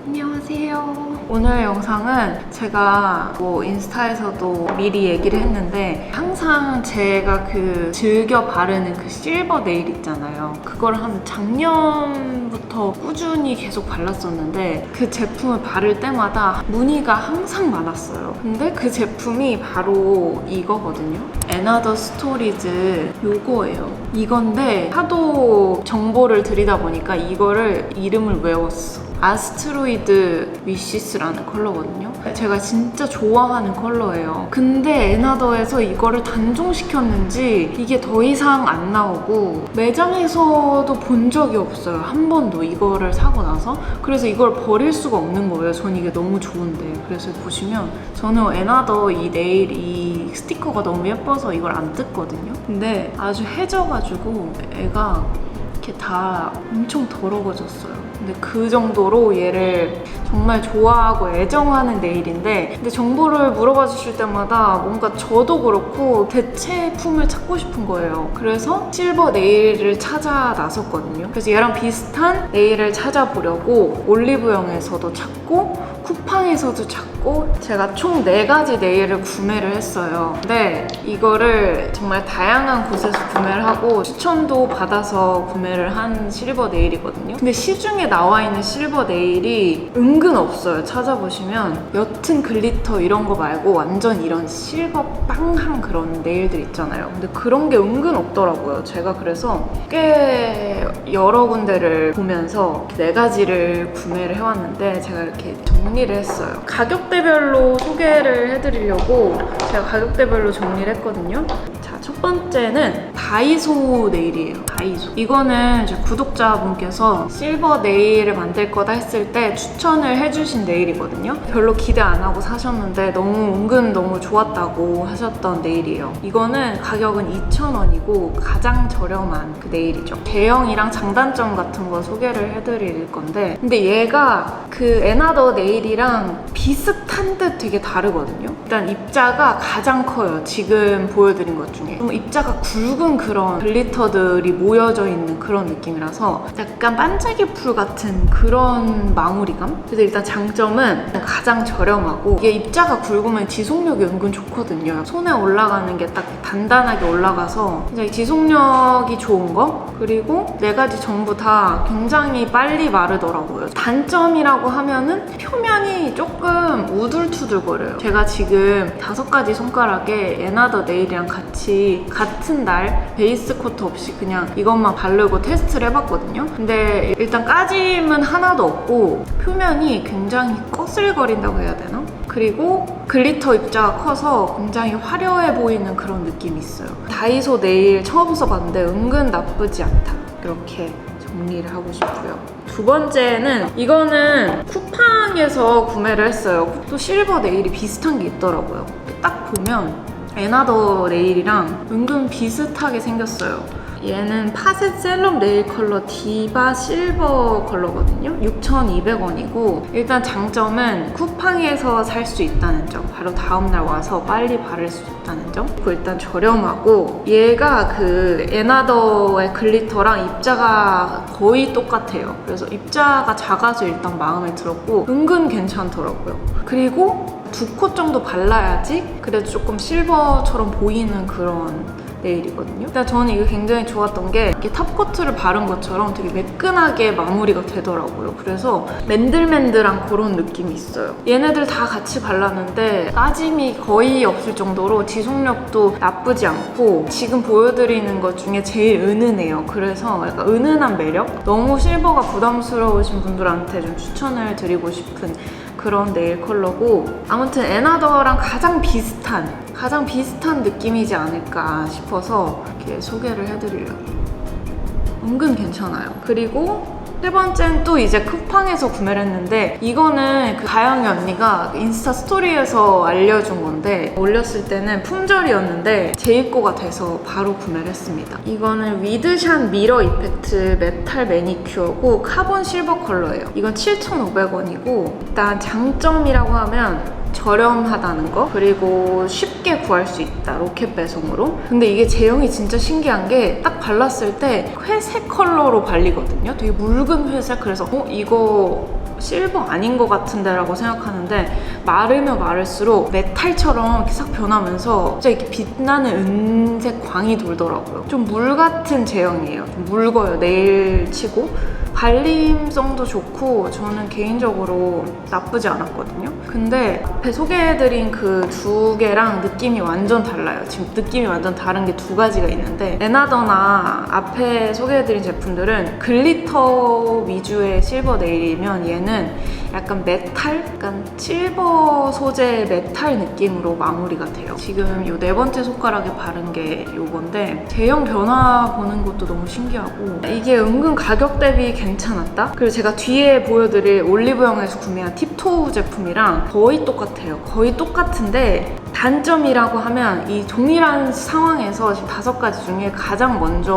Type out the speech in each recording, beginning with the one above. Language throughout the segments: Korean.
안녕하세요. 오늘 영상은 제가 인스타에서도 미리 얘기를 했는데 항상 제가 즐겨 바르는 실버 네일 있잖아요. 그걸 한 작년부터 꾸준히 계속 발랐었는데 그 제품을 바를 때마다 문의가 항상 많았어요. 근데 그 제품이 바로 이거거든요. Another Stories 요거예요. 이건데 하도 정보를 들이다 보니까 이거를 이름을 외웠어. 아스트로이드 위시스라는 컬러거든요. 제가 진짜 좋아하는 컬러예요. 근데 에나더에서 이거를 단종시켰는지 이게 더 이상 안 나오고 매장에서도 본 적이 없어요. 한 번도 이거를 사고 나서. 그래서 이걸 버릴 수가 없는 거예요. 전 이게 너무 좋은데. 그래서 보시면 저는 에나더 이 네일 이 스티커가 너무 예뻐서 이걸 안 뜯거든요. 근데 아주 해져가지고 애가 이렇게 다 엄청 더러워졌어요. 근데 그 정도로 얘를 정말 좋아하고 애정하는 네일인데, 근데 정보를 물어봐 주실 때마다 뭔가 저도 그렇고 대체품을 찾고 싶은 거예요. 그래서 실버 네일을 찾아 나섰거든요. 그래서 얘랑 비슷한 네일을 찾아보려고 올리브영에서도 찾고 쿠팡에서도 찾고 제가 총 4가지 네일을 구매를 했어요. 근데 이거를 정말 다양한 곳에서 구매를 하고 추천도 받아서 구매를 한 실버 네일이거든요. 근데 시중에 나와 있는 실버 네일이 은근 없어요. 찾아보시면 옅은 글리터 이런 거 말고 완전 이런 실버 빵한 그런 네일들 있잖아요. 근데 그런 게 은근 없더라고요. 제가 그래서 꽤 여러 군데를 보면서 4가지를 구매를 해왔는데 제가 이렇게 정리를 했어요. 가격대별로 소개를 해드리려고 제가 가격대별로 정리를 했거든요. 자, 첫 번째는 다이소 네일이에요. 다이소. 이거는 제 구독자분께서 실버 네일을 만들 거다 했을 때 추천을 해주신 네일이거든요. 별로 기대 안 하고 사셨는데 너무 좋았다고 하셨던 네일이에요. 이거는 가격은 2,000원이고 가장 저렴한 그 네일이죠. 제형이랑 장단점 같은 거 소개를 해드릴 건데, 근데 얘가 에나더 네일이랑 비슷한 듯 되게 다르거든요. 일단 입자가 가장 커요. 지금 보여드린 것 중에 좀 입자가 굵은 그런 글리터들이 모여져 있는 그런 느낌이라서 약간 반짝이 풀 같은 그런 마무리감. 그래서 일단 장점은 가장 저렴하고 이게 입자가 굵으면 지속력이 은근 좋거든요. 손에 올라가는 게 딱 단단하게 올라가서 굉장히 지속력이 좋은 거, 그리고 4가지 전부 다 굉장히 빨리 마르더라고요. 단점이라고 하면은 표면이 조금 우둘투둘거려요. 제가 지금 5가지 손가락에 에나더 네일이랑 같은 날 베이스 코트 없이 그냥 이것만 바르고 테스트를 해봤거든요. 근데 일단 까짐은 하나도 없고 표면이 굉장히 거슬거린다고 해야 되나? 그리고 글리터 입자가 커서 굉장히 화려해 보이는 그런 느낌이 있어요. 다이소 네일 처음 써봤는데 은근 나쁘지 않다. 이렇게 정리를 하고 싶고요. 두 번째는 이거는 쿠팡에서 구매를 했어요. 또 실버 네일이 비슷한 게 있더라고요. 딱 보면 에나더 네일이랑 은근 비슷하게 생겼어요. 얘는 파셋 셀럽 네일 컬러 디바 실버 컬러거든요. 6,200원이고 일단 장점은 쿠팡에서 살 수 있다는 점, 바로 다음날 와서 빨리 바를 수 있다는 점. 그리고 일단 저렴하고 얘가 에나더의 글리터랑 입자가 거의 똑같아요. 그래서 입자가 작아서 일단 마음에 들었고 은근 괜찮더라고요. 그리고 2코 정도 발라야지 그래도 조금 실버처럼 보이는 그런 네일이거든요. 일단 저는 이게 굉장히 좋았던 게 이렇게 탑코트를 바른 것처럼 되게 매끈하게 마무리가 되더라고요. 그래서 맨들맨들한 그런 느낌이 있어요. 얘네들 다 같이 발랐는데 까짐이 거의 없을 정도로 지속력도 나쁘지 않고 지금 보여드리는 것 중에 제일 은은해요. 그래서 약간 은은한 매력? 너무 실버가 부담스러우신 분들한테 좀 추천을 드리고 싶은 그런 네일 컬러고, 아무튼 에나더랑 가장 비슷한 느낌이지 않을까 싶어서 이렇게 소개를 해드리려고. 은근 괜찮아요. 그리고 세 번째는 또 이제 쿠팡에서 구매를 했는데 이거는 가영이 언니가 인스타 스토리에서 알려준 건데 올렸을 때는 품절이었는데 재입고가 돼서 바로 구매를 했습니다. 이거는 위드샷 미러 이펙트 메탈 매니큐어고 카본 실버 컬러예요. 이건 7,500원이고 일단 장점이라고 하면 저렴하다는 거, 그리고 쉽게 구할 수 있다, 로켓 배송으로. 근데 이게 제형이 진짜 신기한 게 딱 발랐을 때 회색 컬러로 발리거든요. 되게 묽은 회색. 그래서 이거 실버 아닌 것 같은데 라고 생각하는데 마르면 마를수록 메탈처럼 이렇게 싹 변하면서 갑자기 이렇게 빛나는 은색 광이 돌더라고요. 좀 물 같은 제형이에요. 좀 묽어요, 네일 치고. 발림성도 좋고 저는 개인적으로 나쁘지 않았거든요. 근데 앞에 소개해드린 그 두 개랑 느낌이 완전 달라요. 지금 느낌이 완전 다른 게 두 가지가 있는데 에나더나 앞에 소개해드린 제품들은 글리터 위주의 실버 네일이면 얘는 약간 메탈? 약간 실버 소재 메탈 느낌으로 마무리가 돼요. 지금 이 네 번째 손가락에 바른 게 요건데 제형 변화 보는 것도 너무 신기하고 이게 은근 가격 대비 괜찮았다? 그리고 제가 뒤에 보여드릴 올리브영에서 구매한 팁토우 제품이랑 거의 똑같아요. 거의 똑같은데 단점이라고 하면 이 동일한 상황에서 지금 5가지 중에 가장 먼저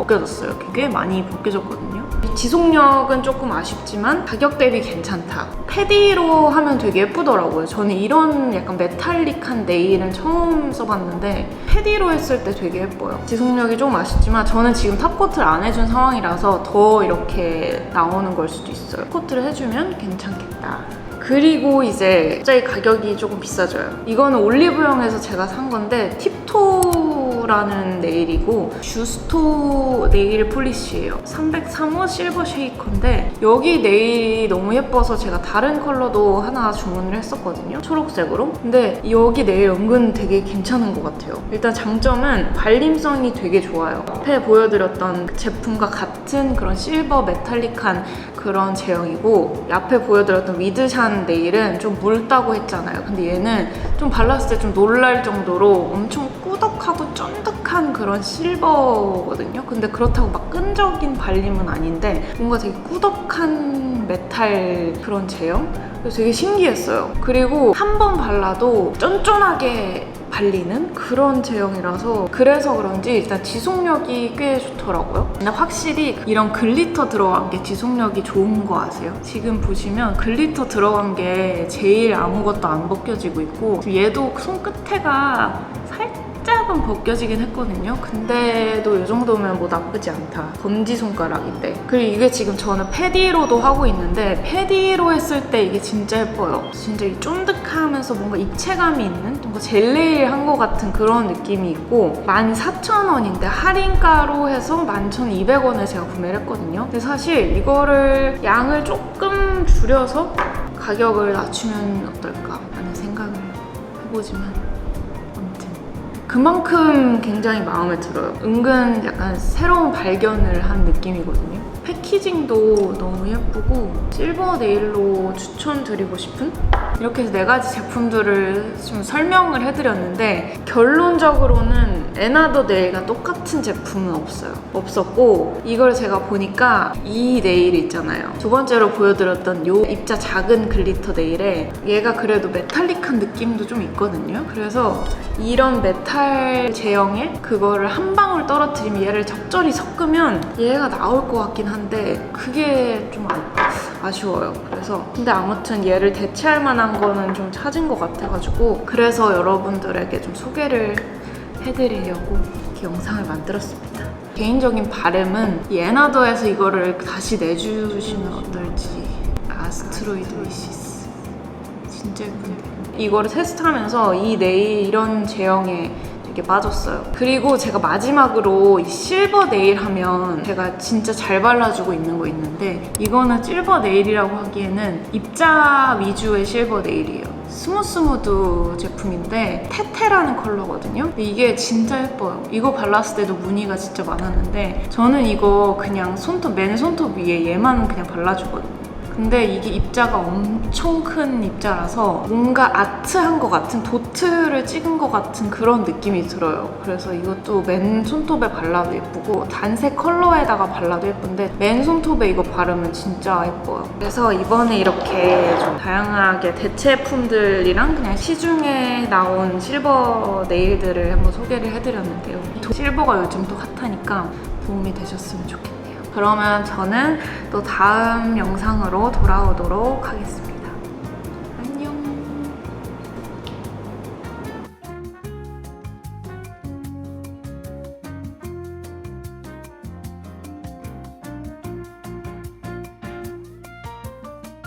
벗겨졌어요. 꽤 많이 벗겨졌거든요. 지속력은 조금 아쉽지만 가격 대비 괜찮다. 패디로 하면 되게 예쁘더라고요. 저는 이런 약간 메탈릭한 네일은 처음 써봤는데 패디로 했을 때 되게 예뻐요. 지속력이 조금 아쉽지만 저는 지금 탑코트를 안 해준 상황이라서 더 이렇게 나오는 걸 수도 있어요. 탑코트를 해주면 괜찮겠다. 그리고 이제 갑자기 가격이 조금 비싸져요. 이거는 올리브영에서 제가 산 건데 팁토라는 네일이고 슈스토 네일 폴리시예요. 303호 실버 쉐이커인데 여기 네일이 너무 예뻐서 제가 다른 컬러도 하나 주문을 했었거든요. 초록색으로. 근데 여기 네일 은근 되게 괜찮은 것 같아요. 일단 장점은 발림성이 되게 좋아요. 앞에 보여드렸던 제품과 같은 그런 실버 메탈릭한 그런 제형이고 앞에 보여드렸던 위드샨 네일은 좀 묽다고 했잖아요. 근데 얘는 좀 발랐을 때 좀 놀랄 정도로 엄청 꾸덕하고 쫀득한 그런 실버거든요. 근데 그렇다고 막 끈적인 발림은 아닌데 뭔가 되게 꾸덕한 메탈 그런 제형? 그래서 되게 신기했어요. 그리고 한 번 발라도 쫀쫀하게 발리는 그런 제형이라서 그래서 그런지 일단 지속력이 꽤 좋더라고요. 근데 확실히 이런 글리터 들어간 게 지속력이 좋은 거 아세요? 지금 보시면 글리터 들어간 게 제일 아무것도 안 벗겨지고 있고 얘도 손끝에가 살짝은 벗겨지긴 했거든요. 근데도 이 정도면 뭐 나쁘지 않다. 검지손가락인데. 그리고 이게 지금 저는 패디로도 하고 있는데 패디로 했을 때 이게 진짜 예뻐요. 진짜 이 쫀득하면서 뭔가 입체감이 있는 뭔가 젤네일 한 것 같은 그런 느낌이 있고 14,000원인데 할인가로 해서 11,200원에 제가 구매를 했거든요. 근데 사실 이거를 양을 조금 줄여서 가격을 낮추면 어떨까 하는 생각을 해보지만 그만큼 굉장히 마음에 들어요. 은근 약간 새로운 발견을 한 느낌이거든요. 패키징도 너무 예쁘고 실버 네일로 추천드리고 싶은? 이렇게 해서 4가지 제품들을 좀 설명을 해드렸는데 결론적으로는 에나더 네일과 똑같은 제품은 없었고 이걸 제가 보니까 이 네일 있잖아요. 두 번째로 보여드렸던 이 입자 작은 글리터 네일에 얘가 그래도 메탈릭한 느낌도 좀 있거든요. 그래서 이런 메탈 제형에 그거를 한 방울 떨어뜨리면 얘를 적절히 섞으면 얘가 나올 것 같긴 한데 그게 좀 아쉬워요. 그래서 근데 아무튼 얘를 대체할 만한 거는 좀 찾은 것 같아가지고 그래서 여러분들에게 좀 소개를 해드리려고 이렇게 영상을 만들었습니다. 개인적인 바람은 이 에나더에서 이거를 다시 내주시면 어떨지. 아스트로이드 위시스 진짜 예쁜데 이거를 테스트하면서 이 네일 이런 제형에 되게 빠졌어요. 그리고 제가 마지막으로 이 실버 네일 하면 제가 진짜 잘 발라주고 있는 거 있는데 이거는 실버 네일이라고 하기에는 입자 위주의 실버 네일이에요. 스무스무드 제품인데 테테라는 컬러거든요. 근데 이게 진짜 예뻐요. 이거 발랐을 때도 무늬가 진짜 많았는데 저는 이거 그냥 맨 손톱 위에 얘만 그냥 발라주거든요. 근데 이게 입자가 엄청 큰 입자라서 뭔가 아트한 것 같은 도트를 찍은 것 같은 그런 느낌이 들어요. 그래서 이것도 맨 손톱에 발라도 예쁘고 단색 컬러에다가 발라도 예쁜데 맨 손톱에 이거 바르면 진짜 예뻐요. 그래서 이번에 이렇게 좀 다양하게 대체품들이랑 그냥 시중에 나온 실버 네일들을 한번 소개를 해드렸는데요. 실버가 요즘 또 핫하니까 도움이 되셨으면 좋겠네요. 그러면 저는 또 다음 영상으로 돌아오도록 하겠습니다.